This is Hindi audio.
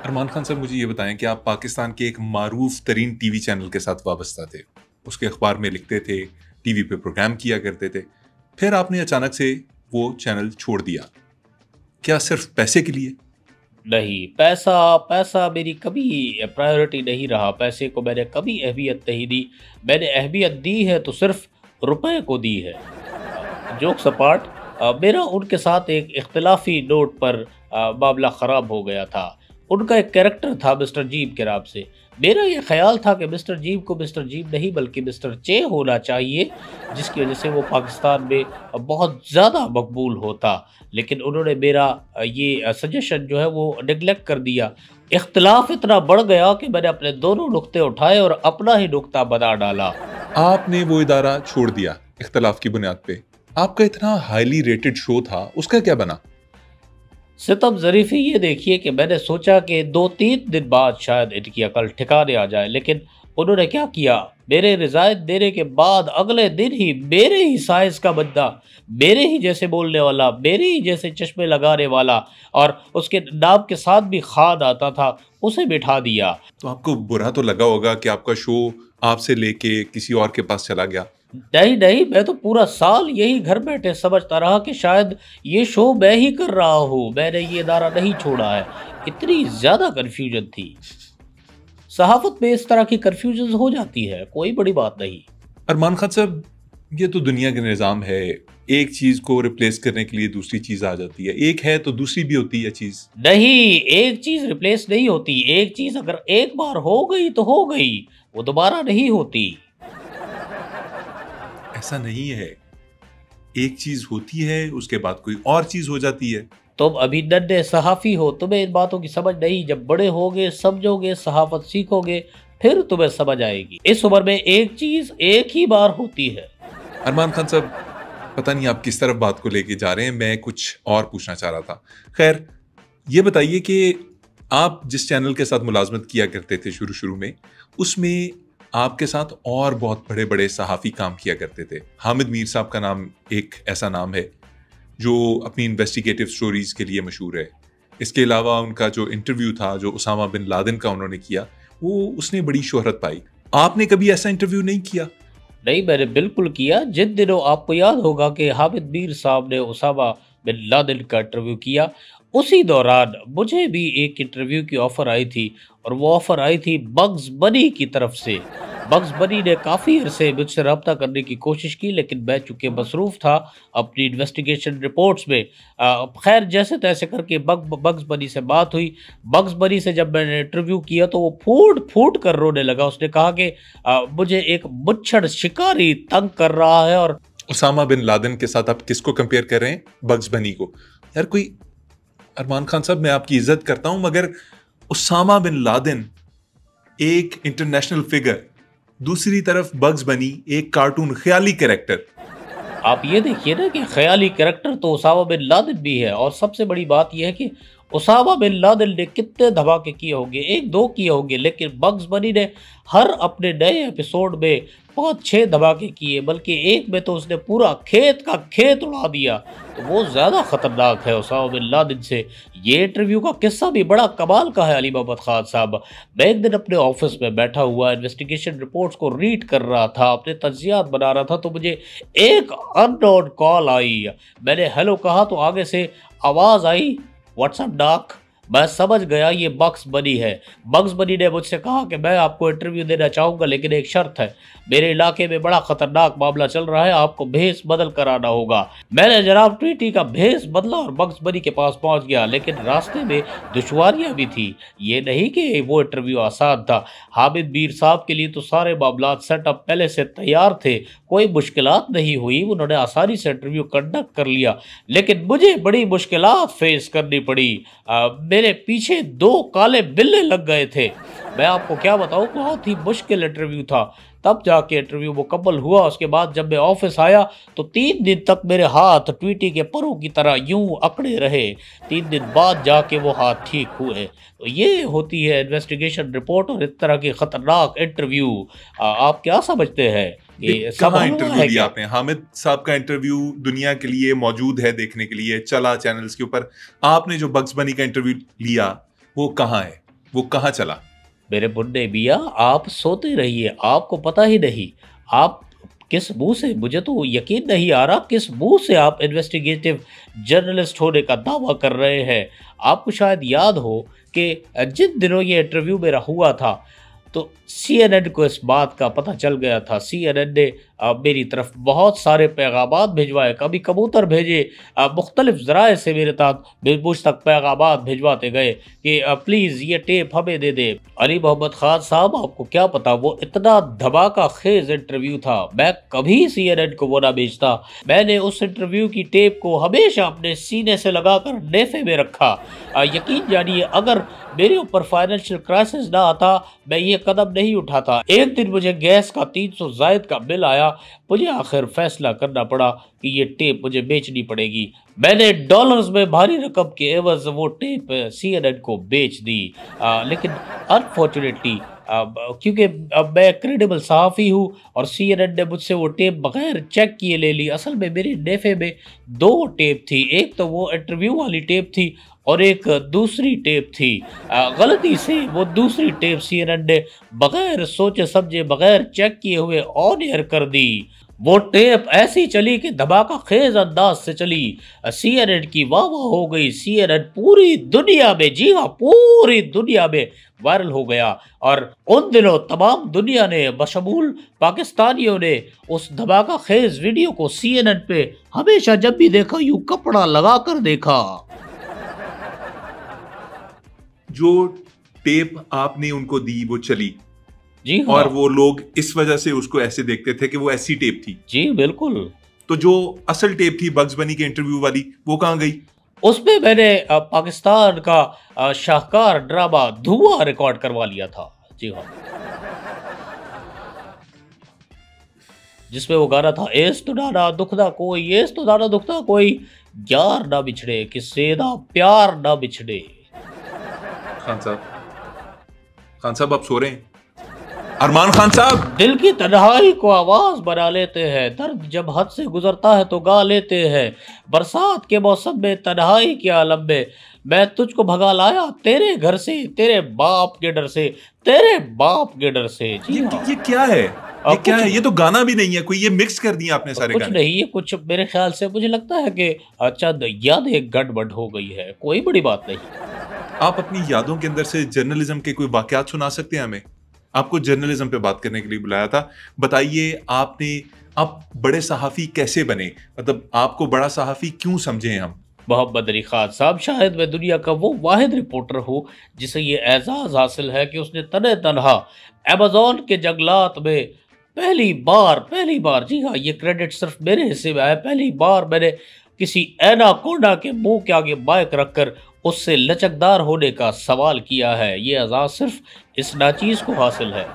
अरमान खान साहब, मुझे ये बताएं कि आप पाकिस्तान के एक मारूफ तरीन टीवी चैनल के साथ वाबस्ता थे। उसके अखबार में लिखते थे, टीवी पे प्रोग्राम किया करते थे। फिर आपने अचानक से वो चैनल छोड़ दिया। क्या सिर्फ पैसे के लिए? नहीं, पैसा पैसा मेरी कभी प्रायोरिटी नहीं रहा। पैसे को मैंने कभी अहमियत नहीं दी। मैंने अहमियत दी है तो सिर्फ रुपए को दी है। जोक्स अपार्ट, मेरा उनके साथ एक इख्तिलाफी नोट पर मामला ख़राब हो गया था। उनका एक कैरेक्टर था मिस्टर जीब के नाम से। मेरा ये ख्याल था कि मिस्टर जीब को मिस्टर जीब नहीं बल्कि मिस्टर चे होना चाहिए, जिसकी वजह से वो पाकिस्तान में बहुत ज़्यादा मकबूल होता। लेकिन उन्होंने मेरा ये सजेशन जो है वो नेगलेक्ट कर दिया। इख्तिलाफ इतना बढ़ गया कि मैंने अपने दोनों नुक्ते उठाए और अपना ही नुक्ता बना डाला। आपने वो इदारा छोड़ दिया इख्तलाफ की बुनियाद पे। आपका इतना हाईली रेटेड शो था, उसका क्या बना? सितम ज़रीफ़ी ये देखिए कि मैंने सोचा कि 2-3 दिन बाद शायद इनकी अकल ठिकाने आ जाए, लेकिन उन्होंने क्या किया, मेरे रिज़ाइन देने के बाद अगले दिन ही मेरे ही साइज़ का बंदा, मेरे ही जैसे बोलने वाला, मेरे ही जैसे चश्मे लगाने वाला और उसके नाम के साथ भी खान आता था, उसे बिठा दिया। तो आपको बुरा तो लगा होगा कि आपका शो आपसे लेके किसी और के पास चला गया। नहीं नहीं, मैं तो पूरा साल यही घर बैठे समझता रहा कि शायद ये शो मैं ही कर रहा हूँ, मैंने ये इदारा नहीं छोड़ा है। इतनी ज़्यादा कन्फ्यूजन थी। सहाफ़त में इस तरह की कन्फ्यूजन हो जाती है, कोई बड़ी बात नहीं। अरमान खान साहब, ये तो दुनिया का निज़ाम है। एक चीज को रिप्लेस करने के लिए दूसरी चीज आ जाती है। एक है तो दूसरी भी होती है चीज। नहीं, एक चीज़ रिप्लेस नहीं होती। एक चीज़ अगर एक बार हो गई तो हो गई, वो दोबारा नहीं होती। ऐसा नहीं है। एक चीज होती है, उसके बाद कोई और चीज हो जाती है। तुम अभी नन्हे सहाफ़ी हो, तुम्हें इन बातों की समझ नहीं। जब बड़े होगे, समझोगे, सहाफ़त सीखोगे, फिर तुम्हें समझ आएगी। इस उम्र में एक चीज़ एक ही बार होती है। अरमान खान साहब, पता नहीं आप किस तरफ बात को लेके जा रहे हैं। मैं कुछ और पूछना चाह रहा था। खैर, ये बताइए कि आप जिस चैनल के साथ मुलाजमत किया करते थे शुरू शुरू में, उसमें आपके साथ और बहुत बड़े बड़े सहाफ़ी काम किया करते थे। हामिद मीर साहब का नाम एक ऐसा नाम है जो अपनी इन्वेस्टिगेटिव स्टोरीज के लिए मशहूर है। इसके अलावा उनका जो इंटरव्यू था, जो उसामा बिन लादेन का उन्होंने किया, वो उसने बड़ी शोहरत पाई। आपने कभी ऐसा इंटरव्यू नहीं किया? नहीं, मैंने बिल्कुल किया। जिन दिनों आपको याद होगा कि हामिद मीर साहब ने उसामा बिन लादेन का इंटरव्यू किया, उसी दौरान मुझे भी एक इंटरव्यू की ऑफ़र आई थी और वो ऑफ़र आई थी बग्स बनी की तरफ से। बग्स बनी ने काफ़ी अरसे मुझसे रब्ता करने की कोशिश की, लेकिन मैं चूँकि मसरूफ़ था अपनी इन्वेस्टिगेशन रिपोर्ट्स में, खैर जैसे तैसे करके बग्स बनी से बात हुई। बग्स बनी से जब मैंने इंटरव्यू किया तो वो फूट फूट कर रोने लगा। उसने कहा कि मुझे एक मुच्छड़ शिकारी तंग कर रहा है। और उसामा बिन लादेन के साथ आप किसको कंपेयर कर रहे हैं? बग्स बनी को? यार कोई, अरमान खान साहब, मैं आपकी इज्जत करता हूं, मगर उसामा बिन लादेन एक इंटरनेशनल फिगर, दूसरी तरफ बग्स बनी एक कार्टून ख्याली कैरेक्टर। आप ये देखिए ना कि ख़याली कैरेक्टर तो उसामा बिन लादेन भी है। और सबसे बड़ी बात यह है कि उसामा बिन लादेन ने कितने धमाके किए होंगे, 1-2 किए होंगे, लेकिन बग्स बनी ने हर अपने नए एपिसोड में 5-6 धमाके किए, बल्कि एक में तो उसने पूरा खेत का खेत उड़ा दिया। तो वो ज़्यादा ख़तरनाक है उसामा बिन लादेन से। ये इंटरव्यू का किस्सा भी बड़ा कमाल का है अली मोहम्मद खान साहब। मैं एक दिन अपने ऑफिस में बैठा हुआ इन्वेस्टिगेशन रिपोर्ट्स को रीड कर रहा था, अपने तज्जियात बना रहा था, तो मुझे एक अननोन कॉल आई। मैंने हेलो कहा तो आगे से आवाज़ आई, व्हाट्सअप डॉक। मैं समझ गया ये बग्स बनी है। बग्स बनी ने मुझसे कहा कि मैं आपको इंटरव्यू देना चाहूँगा, लेकिन एक शर्त है। मेरे इलाके में बड़ा ख़तरनाक मामला चल रहा है, आपको भेस बदल कर आना होगा। मैंने जनाब ट्वीटी का भेस बदला और बग्स बनी के पास पहुंच गया, लेकिन रास्ते में दुश्वारियां भी थी। ये नहीं कि वो इंटरव्यू आसान था। हामिद मीर साहब के लिए तो सारे मामला सेटअप पहले से तैयार थे, कोई मुश्किलात नहीं हुई। उन्होंने आसानी से इंटरव्यू कंडक्ट कर लिया, लेकिन मुझे बड़ी मुश्किलात फेस करनी पड़ी। मेरे पीछे 2 काले बिल्ले लग गए थे। मैं आपको क्या बताऊं, बहुत ही मुश्किल इंटरव्यू था। तब जाके इंटरव्यू मुकम्मल हुआ। उसके बाद जब मैं ऑफिस आया तो 3 दिन तक मेरे हाथ ट्वीटी के परों की तरह यूं अकड़े रहे। 3 दिन बाद जाके वो हाथ ठीक हुए। तो ये होती है इन्वेस्टिगेशन रिपोर्ट और इस तरह की खतरनाक इंटरव्यू। आप क्या समझते हैं, ये कहाँ संभल हुआ इंटरव्यू है लिया क्या? आपने? हामिद साहब का इंटरव्यू दुनिया के लिए मौजूद है, देखने के लिए चला चैनल्स के ऊपर। आपने जो बग्स बनी का इंटरव्यू लिया, वो कहाँ है? वो कहाँ चला? मेरे बुड्ढे मियाँ, आप सोते रहिए, आपको पता ही नहीं। आप किस मुंह से, मुझे तो यकीन नहीं आ रहा किस मुंह से आप इन्वेस्टिगेटिव जर्नलिस्ट होने का दावा कर रहे हैं। आपको शायद याद हो कि जिन दिनों ये इंटरव्यू मेरा हुआ था, तो CNN को इस बात का पता चल गया था। CNN ने मेरी तरफ बहुत सारे पैगामात भिजवाए, कभी कबूतर भेजे, मुख्तलिफ ज़राए से मेरे तक मुझ तक पैगामात भिजवाते गए कि प्लीज़ ये टेप हमें दे दे। अली मोहम्मद ख़ान साहब, आपको क्या पता वो इतना धमाका खेज इंटरव्यू था, मैं कभी CNN को वो ना भेजता। मैंने उस इंटरव्यू की टेप को हमेशा अपने सीने से लगाकर नेफे में रखा। यकीन जानिए, अगर मेरे ऊपर फाइनेंशियल क्राइसिस ना आता, मैं ये कदम नहीं उठाता। एक दिन मुझे गैस का 300 जायद का बिल आया, मुझे आखिर फैसला करना पड़ा कि ये टेप मुझे बेचनी पड़ेगी। मैंने डॉलर्स में भारी रकम के एवज वो टेप CNN को बेच दी। लेकिन अनफॉर्चुनेटली, क्योंकि अब मैं क्रेडिबल सहाफ़ी हूँ और CNN ने मुझसे वो टेप बगैर चेक किए ले ली। असल में मेरे नेफे में 2 टेप थी, एक तो वो इंटरव्यू वाली टेप थी और एक दूसरी टेप थी। गलती से वो दूसरी टेप CNN ने बगैर सोचे समझे, बगैर चेक किए हुए ऑन एयर कर दी। वो टेप ऐसी चली कि धमाका खेज अंदाज से चली। CNN की वाह वाह हो गई। CNN पूरी दुनिया में, जी हाँ पूरी दुनिया में वायरल हो गया। और उन दिनों तमाम दुनिया ने बशमूल पाकिस्तानियों ने उस धमाका खेज वीडियो को CNN पे हमेशा जब भी देखा यूं कपड़ा लगा कर देखा। जो टेप आपने उनको दी वो चली, जी हाँ। और वो लोग इस वजह से उसको ऐसे देखते थे कि वो ऐसी टेप थी। जी बिल्कुल। तो जो असल टेप थी बग्स बनी के इंटरव्यू वाली, वो कहाँ गई? उसमें मैंने पाकिस्तान का शाहकार ड्रामा धुआं रिकॉर्ड करवा लिया था। जी हाँ, जिसमें वो गाना था, एस तो नाना दुखदा कोई, एस तो नाना दुखदा कोई, यार ना बिछड़े किससे ना प्यार ना बिछड़े। खान साहब आप सो रहे हैं? अरमान खान साहब, दिल की तन्हाई को आवाज बना लेते हैं, दर्द जब हद से गुजरता है तो गा लेते हैं। बरसात के मौसम में तन्हाई के आलम में मैं तुझको भगा लाया तेरे घर से, तेरे बाप के डर से, तेरे बाप के डर से। जी हाँ। ये क्या है? ये क्या है? ये तो गाना भी नहीं है कोई, ये मिक्स कर दिया आपने सारे कुछ गाने। नहीं, ये कुछ मेरे ख्याल से मुझे लगता है कि अच्छा यादें गड़बड़ हो गई है, कोई बड़ी बात नहीं। आप अपनी यादों के अंदर से जर्नलिज्म के कोई वाकयात सुना सकते हैं हमें? आपको जर्नलिज्म पे बात करने के लिए बुलाया था। बताइए, आप बड़े सहाफ़ी कैसे बने? मतलब आपको बड़ा सहाफ़ी क्यों समझे हम? मोहम्मद अली खान साहब, शायद मैं दुनिया का वो वाहिद रिपोर्टर हूँ जिसे ये एजाज़ हासिल है कि उसने तने तनहा अमेज़न के जंगलात में पहली बार, जी हाँ ये क्रेडिट सिर्फ मेरे हिस्से में आया, पहली बार मैंने किसी एनाकोंडा के मुंह के आगे माइक रखकर उससे लचकदार होने का सवाल किया है। ये एजाज़ सिर्फ इस नाचीज़ को हासिल है।